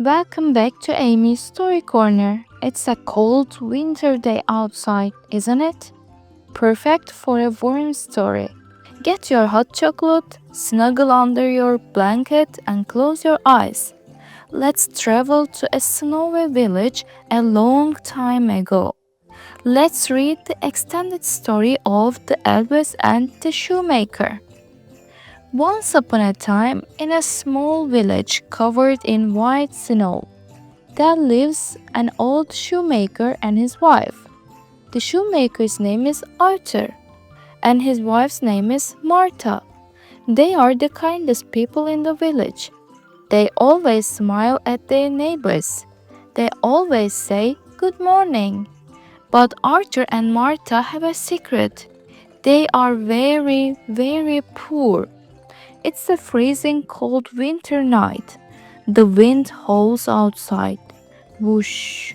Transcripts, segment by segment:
Welcome back to Amy's Story Corner. It's a cold winter day outside, isn't it? Perfect for a warm story. Get your hot chocolate, snuggle under your blanket, and close your eyes. Let's travel to a snowy village a long time ago. Let's read the extended story of the Elves and the Shoemaker. Once upon a time, in a small village covered in white snow, there lives an old shoemaker and his wife. The shoemaker's name is Arthur, and his wife's name is Martha. They are the kindest people in the village. They always smile at their neighbors. They always say good morning. But Arthur and Martha have a secret. They are very, very poor. It's a freezing cold winter night. The wind howls outside. Whoosh,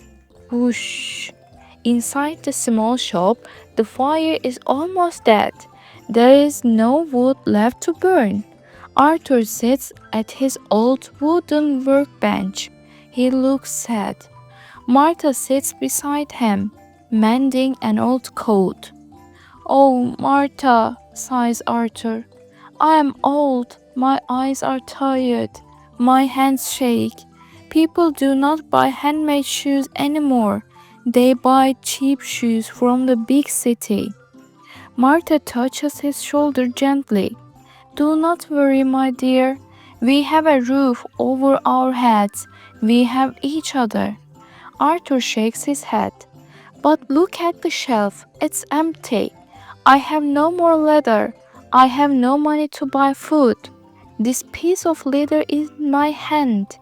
whoosh. Inside the small shop, the fire is almost dead. There is no wood left to burn. Arthur sits at his old wooden workbench. He looks sad. Martha sits beside him, mending an old coat. Oh, Martha, sighs Arthur. I am old, my eyes are tired, my hands shake. People do not buy handmade shoes anymore. They buy cheap shoes from the big city. Martha touches his shoulder gently. Do not worry, my dear. We have a roof over our heads. We have each other. Arthur shakes his head. But look at the shelf. It's empty. I have no more leather. I have no money to buy food. This piece of leather is in my hand.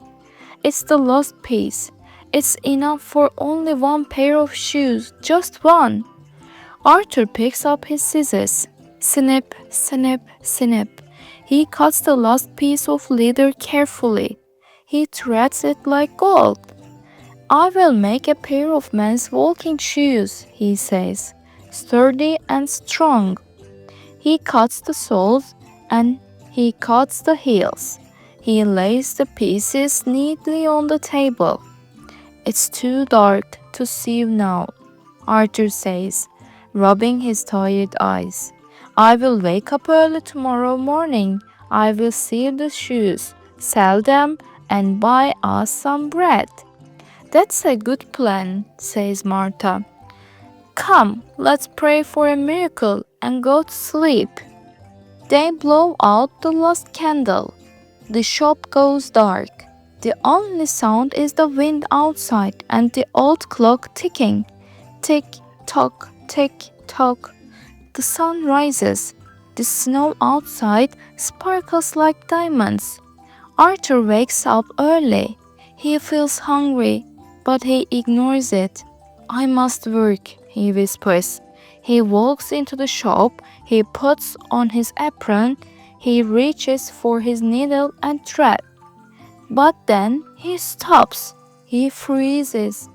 It's the last piece. It's enough for only one pair of shoes, just one. Arthur picks up his scissors. Snip, snip, snip. He cuts the last piece of leather carefully. He threads it like gold. I will make a pair of men's walking shoes, he says, sturdy and strong. He cuts the soles and he cuts the heels. He lays the pieces neatly on the table. It's too dark to see now, Arthur says, rubbing his tired eyes. I will wake up early tomorrow morning. I will sew the shoes, sell them, and buy us some bread. That's a good plan, says Martha. Come, let's pray for a miracle and go to sleep. They blow out the last candle. The shop goes dark. The only sound is the wind outside and the old clock ticking. Tick tock, tick tock. The sun rises. The snow outside sparkles like diamonds. Arthur wakes up early. He feels hungry, but he ignores it. I must work, he whispers. He walks into the shop. He puts on his apron. He reaches for his needle and thread. But then he stops. He freezes.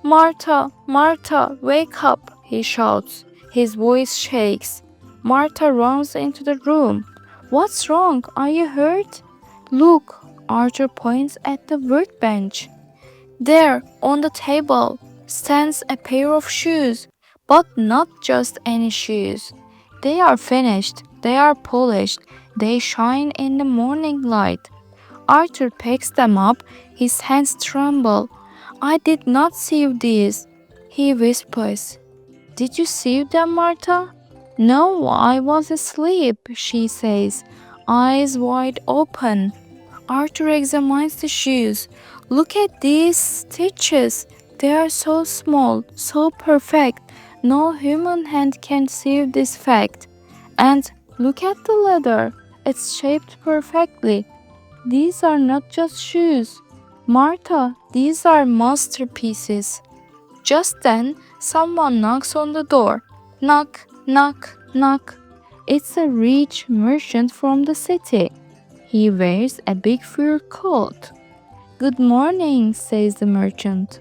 Martha, Martha, wake up, he shouts. His voice shakes. Martha runs into the room. What's wrong? Are you hurt? Look, Arthur points at the workbench. There, on the table, stands a pair of shoes, but not just any shoes. They are finished, they are polished, they shine in the morning light. Arthur picks them up, his hands tremble. I did not sew these, he whispers. Did you sew them, Martha? No, I was asleep, she says, eyes wide open. Arthur examines the shoes. Look at these stitches. They are so small, so perfect. No human hand can sew this fact. And look at the leather. It's shaped perfectly. These are not just shoes. Martha, these are masterpieces. Just then, someone knocks on the door. Knock, knock, knock. It's a rich merchant from the city. He wears a big fur coat. Good morning, says the merchant.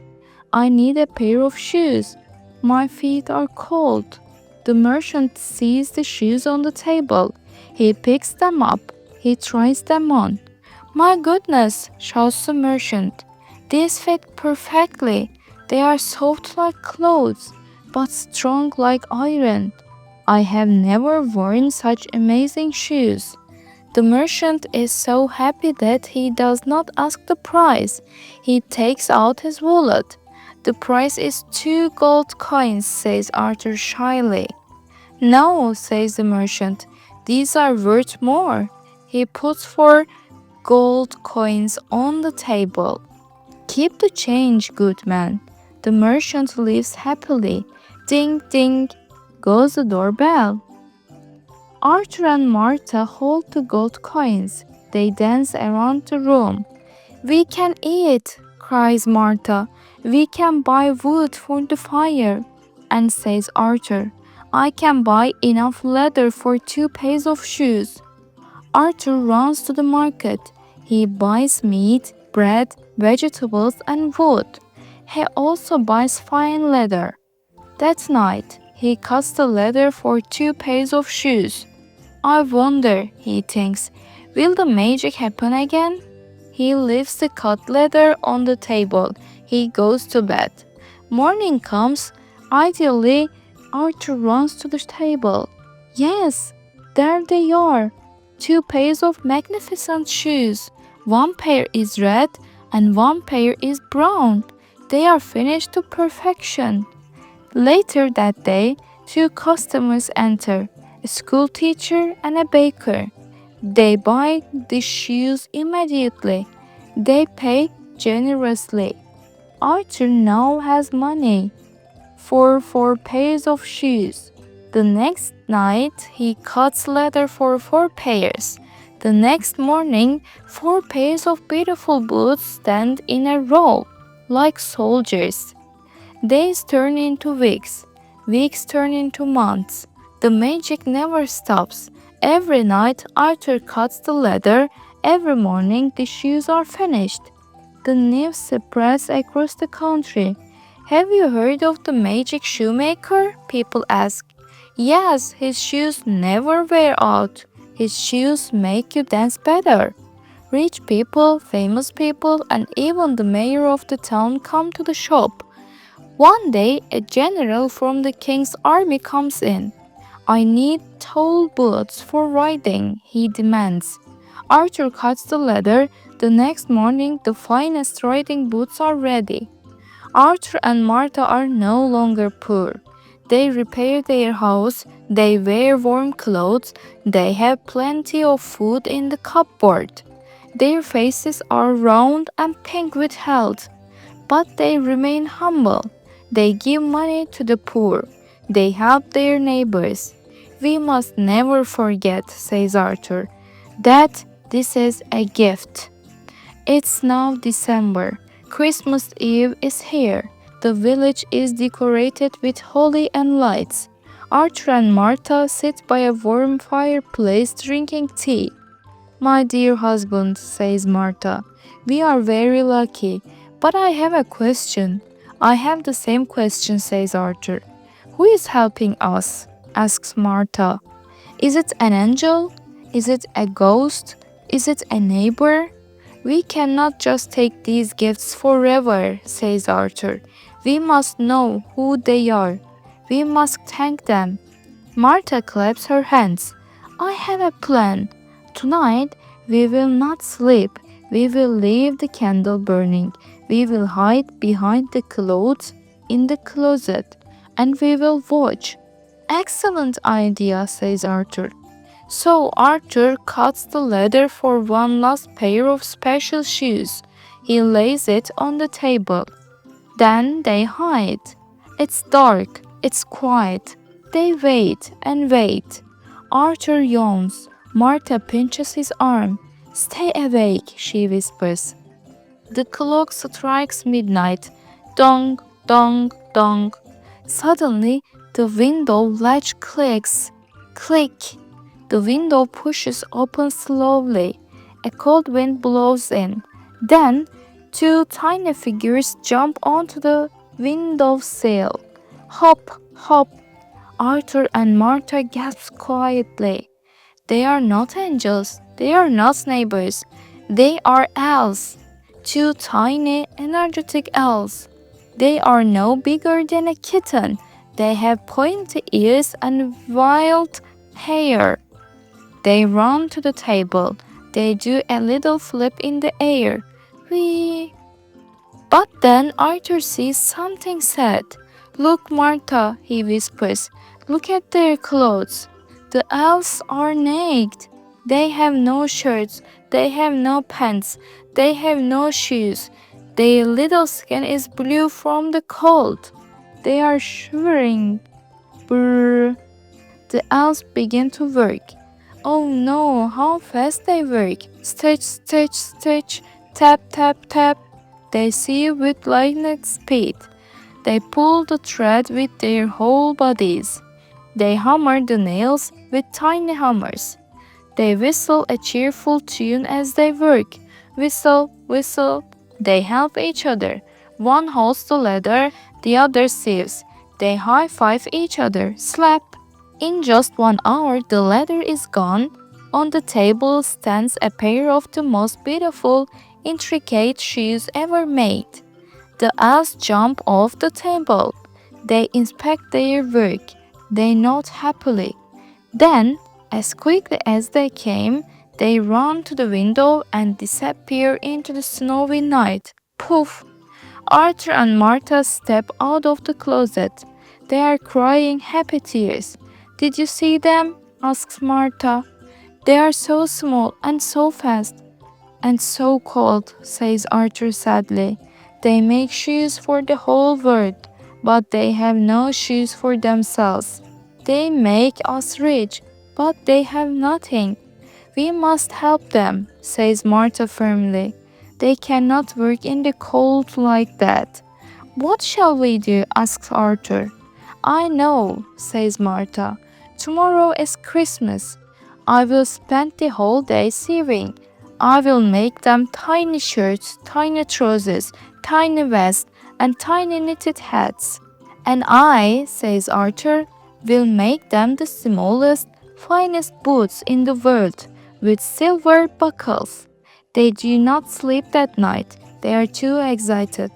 I need a pair of shoes. My feet are cold. The merchant sees the shoes on the table. He picks them up. He tries them on. My goodness, shouts the merchant. These fit perfectly. They are soft like clothes, but strong like iron. I have never worn such amazing shoes. The merchant is so happy that he does not ask the price. He takes out his wallet. The price is 2 gold coins, says Arthur shyly. No, says the merchant, these are worth more. He puts 4 gold coins on the table. Keep the change, good man. The merchant leaves happily. Ding, ding, goes the doorbell. Arthur and Martha hold the gold coins. They dance around the room. We can eat, cries Martha. We can buy wood for the fire. And says Arthur, I can buy enough leather for 2 pairs of shoes. Arthur runs to the market. He buys meat, bread, vegetables, and wood. He also buys fine leather. That night, he cuts the leather for 2 pairs of shoes. I wonder, he thinks, will the magic happen again? He leaves the cut leather on the table. He goes to bed. Morning comes. Ideally, Arthur runs to the table. Yes, there they are. 2 pairs of magnificent shoes. 1 pair is red and 1 pair is brown. They are finished to perfection. Later that day, 2 customers enter, a school teacher and a baker. They buy the shoes immediately. They pay generously. Arthur now has money for 4 pairs of shoes. The next night, he cuts leather for 4 pairs. The next morning, 4 pairs of beautiful boots stand in a row, like soldiers. Days turn into weeks turn into months. The magic never stops. Every night, Arthur cuts the leather. Every morning, the shoes are finished. The news spreads across the country. Have you heard of the magic shoemaker? People ask. Yes, his shoes never wear out. His shoes make you dance better. Rich people, famous people, and even the mayor of the town come to the shop. One day, a general from the king's army comes in. I need tall boots for riding, he demands. Arthur cuts the leather. The next morning, the finest riding boots are ready. Arthur and Martha are no longer poor. They repair their house, they wear warm clothes, they have plenty of food in the cupboard. Their faces are round and pink with health, but they remain humble. They give money to the poor. They help their neighbors. We must never forget, says Arthur, that this is a gift. It's now December. Christmas Eve is here. The village is decorated with holly and lights. Arthur and Martha sit by a warm fireplace drinking tea. My dear husband, says Martha, we are very lucky. But I have a question. I have the same question, says Arthur. Who is helping us? Asks Martha. Is it an angel? Is it a ghost? Is it a neighbor? We cannot just take these gifts forever, says Arthur. We must know who they are. We must thank them. Martha claps her hands. I have a plan. Tonight we will not sleep. We will leave the candle burning. We will hide behind the clothes in the closet, and we will watch. Excellent idea, says Arthur. So Arthur cuts the leather for one last pair of special shoes. He lays it on the table. Then they hide. It's dark, it's quiet. They wait and wait. Arthur yawns. Martha pinches his arm. Stay awake, she whispers. The clock strikes midnight. Dong, dong, dong. Suddenly, the window latch clicks. Click. The window pushes open slowly. A cold wind blows in. Then, 2 tiny figures jump onto the window sill. Hop, hop. Arthur and Martha gasp quietly. They are not angels. They are not neighbors. They are elves. Two tiny, energetic elves. They are no bigger than a kitten. They have pointy ears and wild hair. They run to the table. They do a little flip in the air. Whee! But then Arthur sees something sad. Look, Martha, he whispers. Look at their clothes. The elves are naked. They have no shirts. They have no pants. They have no shoes. Their little skin is blue from the cold. They are shivering. Brrr. The elves begin to work. Oh no, how fast they work! Stitch, stitch, stitch, tap, tap, tap. They sew with lightning speed. They pull the thread with their whole bodies. They hammer the nails with tiny hammers. They whistle a cheerful tune as they work. Whistle, whistle. They help each other. One holds the ladder, the other sews. They high-five each other. Slap. In just 1 hour, the ladder is gone. On the table stands a pair of the most beautiful, intricate shoes ever made. The elves jump off the table. They inspect their work. They nod happily. Then, as quickly as they came, they run to the window and disappear into the snowy night. Poof! Arthur and Martha step out of the closet. They are crying happy tears. Did you see them? Asks Martha. They are so small and so fast and so cold, says Arthur sadly. They make shoes for the whole world, but they have no shoes for themselves. They make us rich, but they have nothing. We must help them, says Martha firmly. They cannot work in the cold like that. What shall we do? Asks Arthur. I know, says Martha. Tomorrow is Christmas. I will spend the whole day sewing. I will make them tiny shirts, tiny trousers, tiny vests, and tiny knitted hats. And I, says Arthur, will make them the smallest, finest boots in the world, with silver buckles. They do not sleep that night. They are too excited.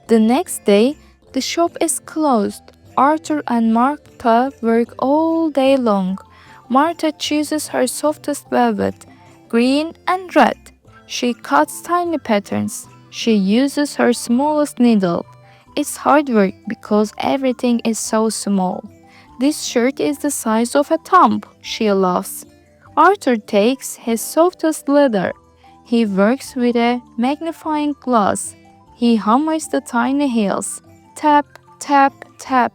The next day, the shop is closed. Arthur and Martha work all day long. Martha chooses her softest velvet, green and red. She cuts tiny patterns. She uses her smallest needle. It's hard work because everything is so small. This shirt is the size of a thumb, she laughs. Arthur takes his softest leather. He works with a magnifying glass. He hammers the tiny heels. Tap, tap, tap.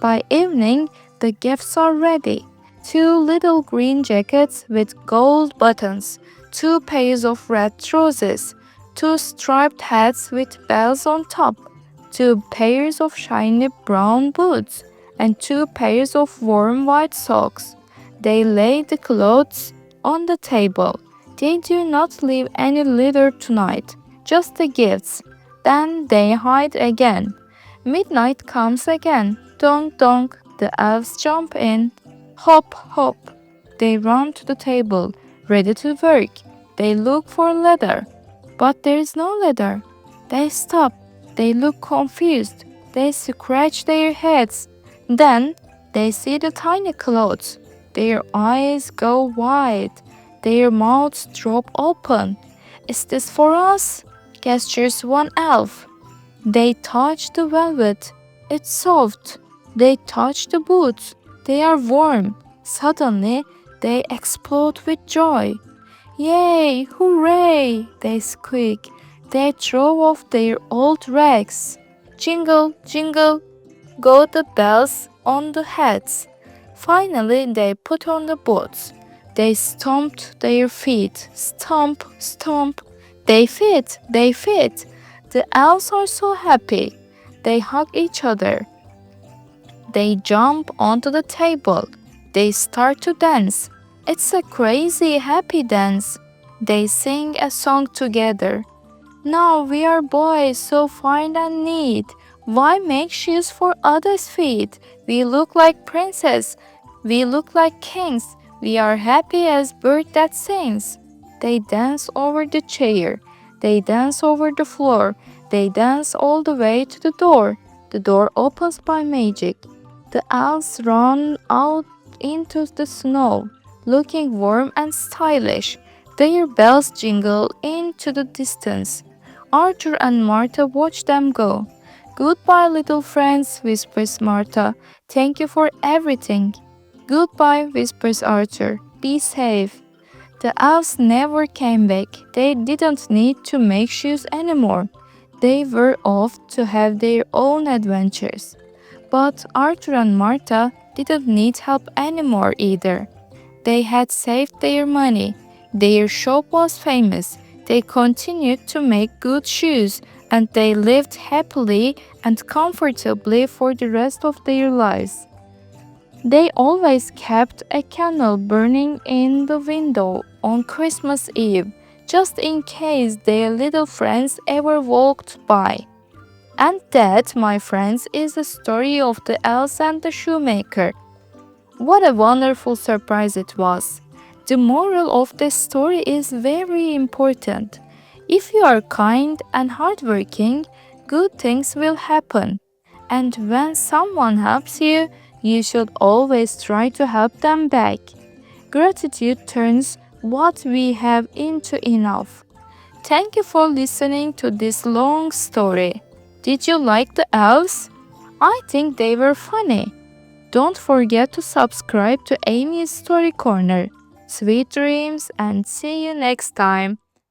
By evening, the gifts are ready. 2 little green jackets with gold buttons, 2 pairs of red trousers, 2 striped hats with bells on top, 2 pairs of shiny brown boots, and 2 pairs of warm white socks. They lay the clothes on the table. They do not leave any litter tonight, just the gifts. Then they hide again. Midnight comes again. Donk, donk. The elves jump in. Hop, hop. They run to the table, ready to work. They look for leather, but there is no leather. They stop. They look confused. They scratch their heads. Then they see the tiny clothes. Their eyes go wide. Their mouths drop open. Is this for us? Gestures one elf. They touch the velvet. It's soft. They touch the boots. They are warm. Suddenly, they explode with joy. Yay! Hooray! They squeak. They throw off their old rags. Jingle, jingle, go the bells on the hats. Finally, they put on the boots. They stomped their feet. Stomp, stomp. They fit, they fit. The elves are so happy. They hug each other. They jump onto the table. They start to dance. It's a crazy, happy dance. They sing a song together. Now we are boys, so fine and neat. Why make shoes for others' feet? We look like princes. We look like kings. We are happy as bird that sings. They dance over the chair. They dance over the floor. They dance all the way to the door. The door opens by magic. The elves run out into the snow, looking warm and stylish. Their bells jingle into the distance. Arthur and Martha watch them go. Goodbye, little friends, whispers Martha. Thank you for everything. Goodbye, whispers Arthur. Be safe. The elves never came back. They didn't need to make shoes anymore. They were off to have their own adventures. But Arthur and Martha didn't need help anymore either. They had saved their money. Their shop was famous. They continued to make good shoes and they lived happily and comfortably for the rest of their lives. They always kept a candle burning in the window on Christmas Eve, just in case their little friends ever walked by. And that, my friends, is the story of the elves and the shoemaker. What a wonderful surprise it was. The moral of the story is very important. If you are kind and hardworking, good things will happen. And when someone helps you, you should always try to help them back. Gratitude turns what we have into enough. Thank you for listening to this long story. Did you like the elves? I think they were funny. Don't forget to subscribe to Amy's Story Corner. Sweet dreams and see you next time.